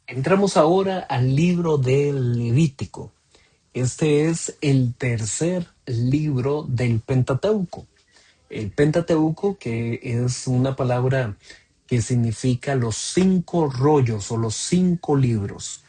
Entramos ahora al libro del Levítico. Este es el tercer libro del Pentateuco. El Pentateuco, que es una palabra que significa los cinco rollos o los cinco libros,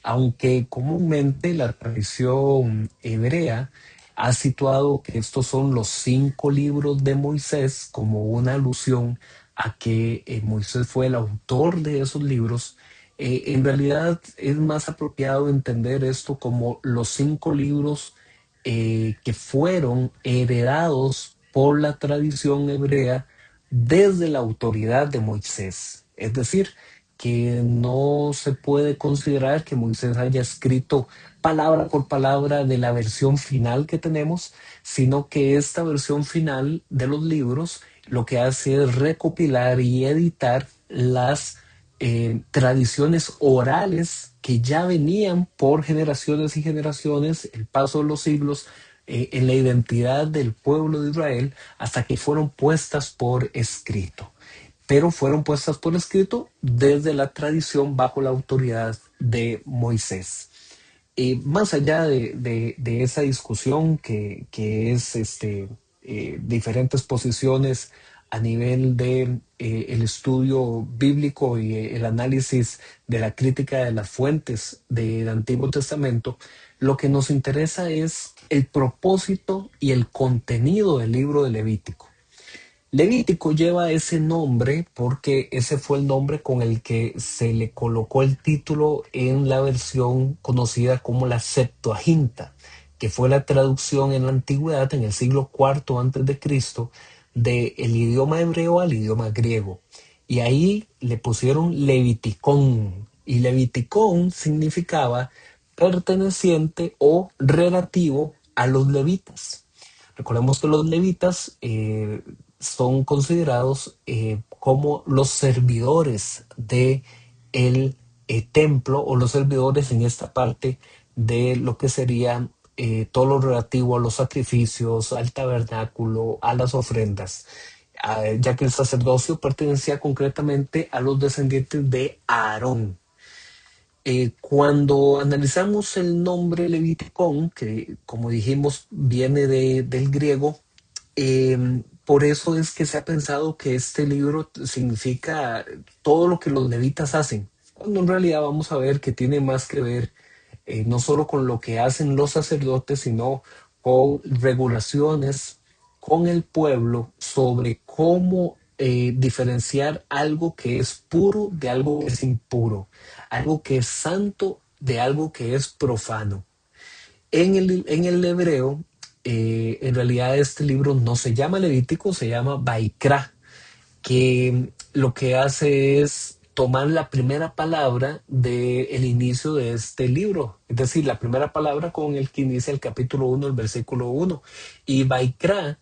aunque comúnmente la tradición hebrea ha situado que estos son los cinco libros de Moisés como una alusión a que Moisés fue el autor de esos libros. En realidad es más apropiado entender esto como los cinco libros que fueron heredados por la tradición hebrea desde la autoridad de Moisés. Es decir, que no se puede considerar que Moisés haya escrito palabra por palabra de la versión final que tenemos, sino que esta versión final de los libros lo que hace es recopilar y editar las tradiciones orales que ya venían por generaciones y generaciones, el paso de los siglos, en la identidad del pueblo de Israel, hasta que fueron puestas por escrito, pero fueron puestas por escrito desde la tradición bajo la autoridad de Moisés. Más allá de esa discusión que es diferentes posiciones a nivel de el estudio bíblico y el análisis de la crítica de las fuentes del Antiguo Testamento, lo que nos interesa es el propósito y el contenido del libro de Levítico. Levítico lleva ese nombre porque ese fue el nombre con el que se le colocó el título en la versión conocida como la Septuaginta, que fue la traducción en la antigüedad, en el siglo IV antes de Cristo, del idioma hebreo al idioma griego. Y ahí le pusieron Leviticón, y Leviticón significaba perteneciente o relativo a los levitas. Recordemos que los levitas son considerados como los servidores de el templo, o los servidores en esta parte de lo que sería todo lo relativo a los sacrificios, al tabernáculo, a las ofrendas, ya que el sacerdocio pertenecía concretamente a los descendientes de Aarón. Cuando analizamos el nombre Leviticón, que como dijimos viene del griego, por eso es que se ha pensado que este libro significa todo lo que los levitas hacen, cuando en realidad vamos a ver que tiene más que ver no solo con lo que hacen los sacerdotes, sino con regulaciones con el pueblo sobre cómo diferenciar algo que es puro de algo que es impuro, algo que es santo de algo que es profano. En el hebreo, en realidad este libro no se llama Levítico, se llama Baikra, que lo que hace es tomar la primera palabra del inicio de este libro, es decir, la primera palabra con el que inicia el capítulo 1, el versículo 1. Y Baikra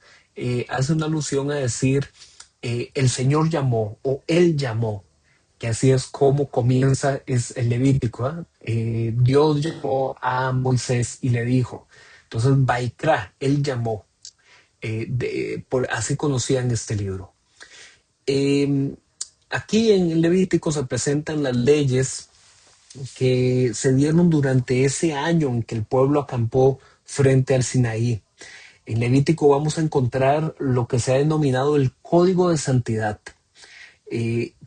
hace una alusión a decir, el Señor llamó o Él llamó, que así es como comienza es el Levítico. Dios llamó a Moisés y le dijo. Entonces, Baikra, Él llamó. Así conocían este libro. Eh, Aquí en Levítico se presentan las leyes que se dieron durante ese año en que el pueblo acampó frente al Sinaí. En Levítico vamos a encontrar lo que se ha denominado el Código de Santidad,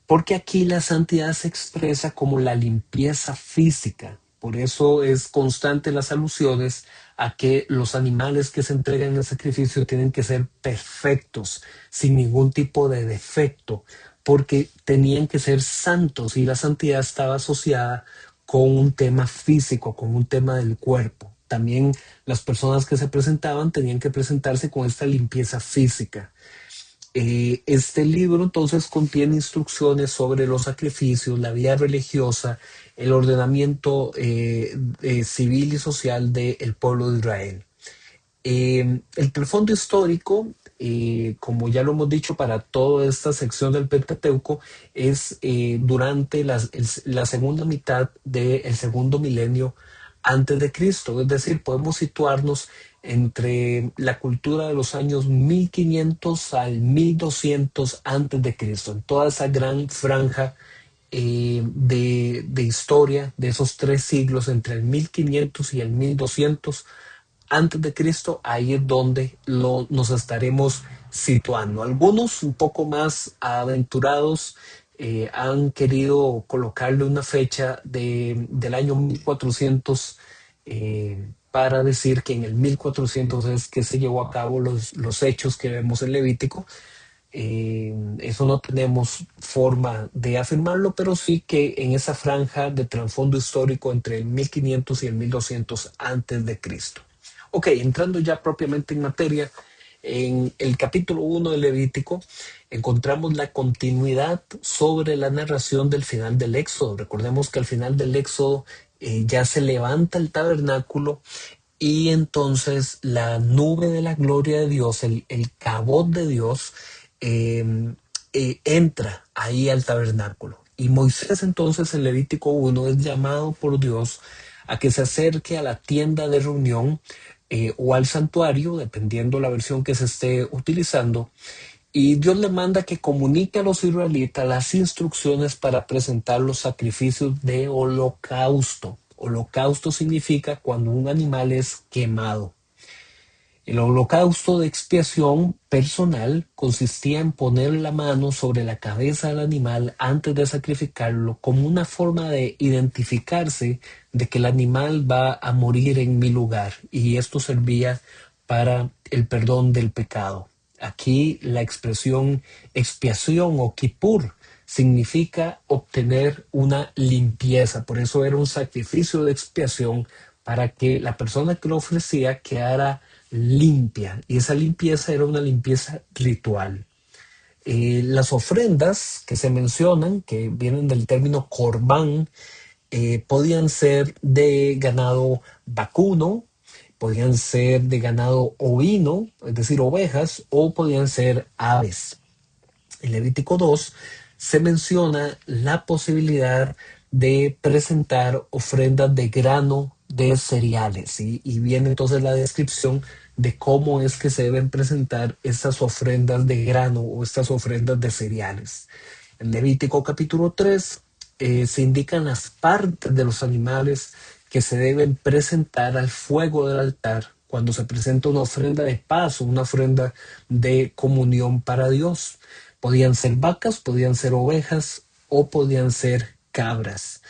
porque aquí la santidad se expresa como la limpieza física. Por eso es constante las alusiones a que los animales que se entregan en el sacrificio tienen que ser perfectos, sin ningún tipo de defecto, porque tenían que ser santos, y la santidad estaba asociada con un tema físico, con un tema del cuerpo. También las personas que se presentaban tenían que presentarse con esta limpieza física. Este libro entonces contiene instrucciones sobre los sacrificios, la vida religiosa, el ordenamiento civil y social del pueblo de Israel. El trasfondo histórico, como ya lo hemos dicho para toda esta sección del Pentateuco, es durante la segunda mitad del segundo milenio antes de Cristo. Es decir, podemos situarnos entre la cultura de los años 1500 al 1200 antes de Cristo, en toda esa gran franja de historia de esos 3 siglos entre el 1500 y el 1200 antes de Cristo, ahí es donde nos estaremos situando. Algunos un poco más aventurados han querido colocarle una fecha del año 1400 para decir que en el 1400 es que se llevó a cabo los hechos que vemos en Levítico. Eso no tenemos forma de afirmarlo, pero sí que en esa franja de trasfondo histórico entre el 1500 y el 1200 antes de Cristo. Ok, entrando ya propiamente en materia, en el capítulo 1 de Levítico encontramos la continuidad sobre la narración del final del Éxodo. Recordemos que al final del Éxodo ya se levanta el tabernáculo y entonces la nube de la gloria de Dios, el cabot de Dios, eh, entra ahí al tabernáculo. Y Moisés entonces en Levítico 1 es llamado por Dios a que se acerque a la tienda de reunión o al santuario, dependiendo la versión que se esté utilizando, y Dios le manda que comunique a los israelitas las instrucciones para presentar los sacrificios de holocausto. Holocausto significa cuando un animal es quemado. El holocausto de expiación personal consistía en poner la mano sobre la cabeza del animal antes de sacrificarlo como una forma de identificarse de que el animal va a morir en mi lugar, y esto servía para el perdón del pecado. Aquí la expresión expiación o kippur significa obtener una limpieza, por eso era un sacrificio de expiación para que la persona que lo ofrecía quedara limpia, y esa limpieza era una limpieza ritual. Las ofrendas que se mencionan, que vienen del término corbán, podían ser de ganado vacuno, podían ser de ganado ovino, es decir, ovejas, o podían ser aves. En Levítico 2 se menciona la posibilidad de presentar ofrendas de grano de cereales, ¿sí? Y viene entonces la descripción de cómo es que se deben presentar estas ofrendas de grano o estas ofrendas de cereales. En Levítico capítulo 3 se indican las partes de los animales que se deben presentar al fuego del altar cuando se presenta una ofrenda de paz o una ofrenda de comunión para Dios. Podían ser vacas, podían ser ovejas o podían ser cabras.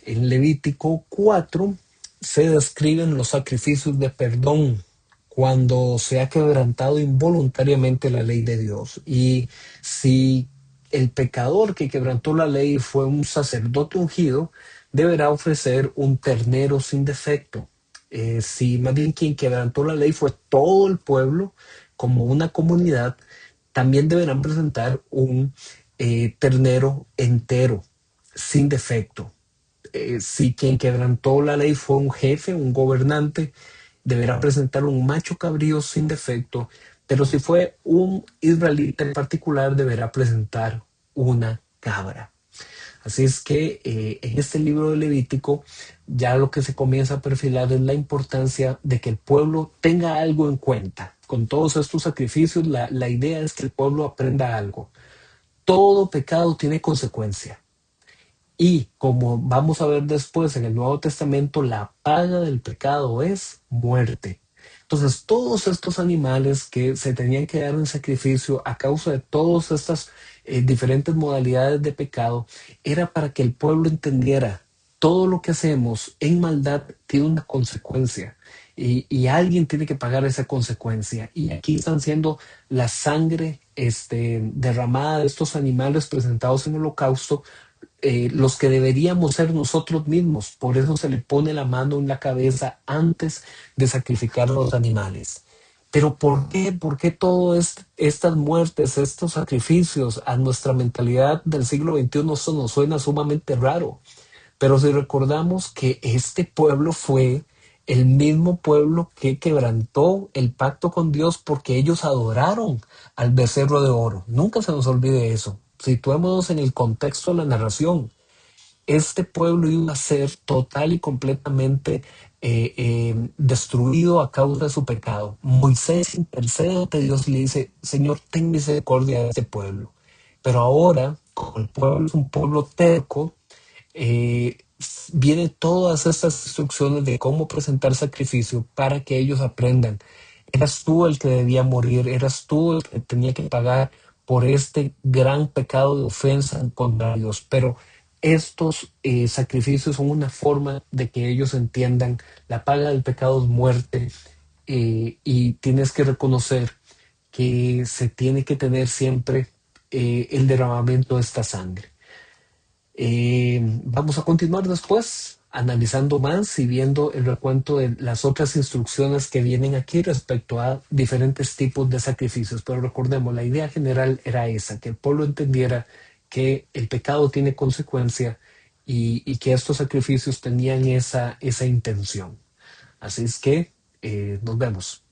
En Levítico 4 se describen los sacrificios de perdón cuando se ha quebrantado involuntariamente la ley de Dios. Y si el pecador que quebrantó la ley fue un sacerdote ungido, deberá ofrecer un ternero sin defecto. Si más bien quien quebrantó la ley fue todo el pueblo, como una comunidad, también deberán presentar un ternero entero, sin defecto. Si quien quebrantó la ley fue un jefe, un gobernante, deberá presentar un macho cabrío sin defecto, pero si fue un israelita en particular, deberá presentar una cabra. Así es que en este libro de Levítico ya lo que se comienza a perfilar es la importancia de que el pueblo tenga algo en cuenta. Con todos estos sacrificios, la idea es que el pueblo aprenda algo. Todo pecado tiene consecuencia. Y como vamos a ver después en el Nuevo Testamento, la paga del pecado es muerte. Entonces, todos estos animales que se tenían que dar en sacrificio a causa de todas estas diferentes modalidades de pecado, era para que el pueblo entendiera todo lo que hacemos en maldad tiene una consecuencia. Y alguien tiene que pagar esa consecuencia. Y aquí están siendo la sangre derramada de estos animales presentados en holocausto, los que deberíamos ser nosotros mismos. Por eso se le pone la mano en la cabeza antes de sacrificar a los animales. Pero ¿por qué? ¿Por qué todas estas muertes, estos sacrificios a nuestra mentalidad del siglo XXI eso nos suena sumamente raro? Pero si recordamos que este pueblo fue el mismo pueblo que quebrantó el pacto con Dios porque ellos adoraron al becerro de oro. Nunca se nos olvide eso. Situémonos en el contexto de la narración. Este pueblo iba a ser total y completamente destruido a causa de su pecado. Moisés intercede ante Dios y le dice: Señor, ten misericordia de este pueblo. Pero ahora, como el pueblo es un pueblo terco, eh, vienen todas estas instrucciones de cómo presentar sacrificio para que ellos aprendan. Eras tú el que debía morir, eras tú el que tenía que pagar por este gran pecado de ofensa contra Dios. Pero estos sacrificios son una forma de que ellos entiendan la paga del pecado es muerte, y tienes que reconocer que se tiene que tener siempre el derramamiento de esta sangre. Vamos a continuar después analizando más y viendo el recuento de las otras instrucciones que vienen aquí respecto a diferentes tipos de sacrificios. Pero recordemos, la idea general era esa, que el pueblo entendiera que el pecado tiene consecuencia y que estos sacrificios tenían esa intención. Así es que nos vemos.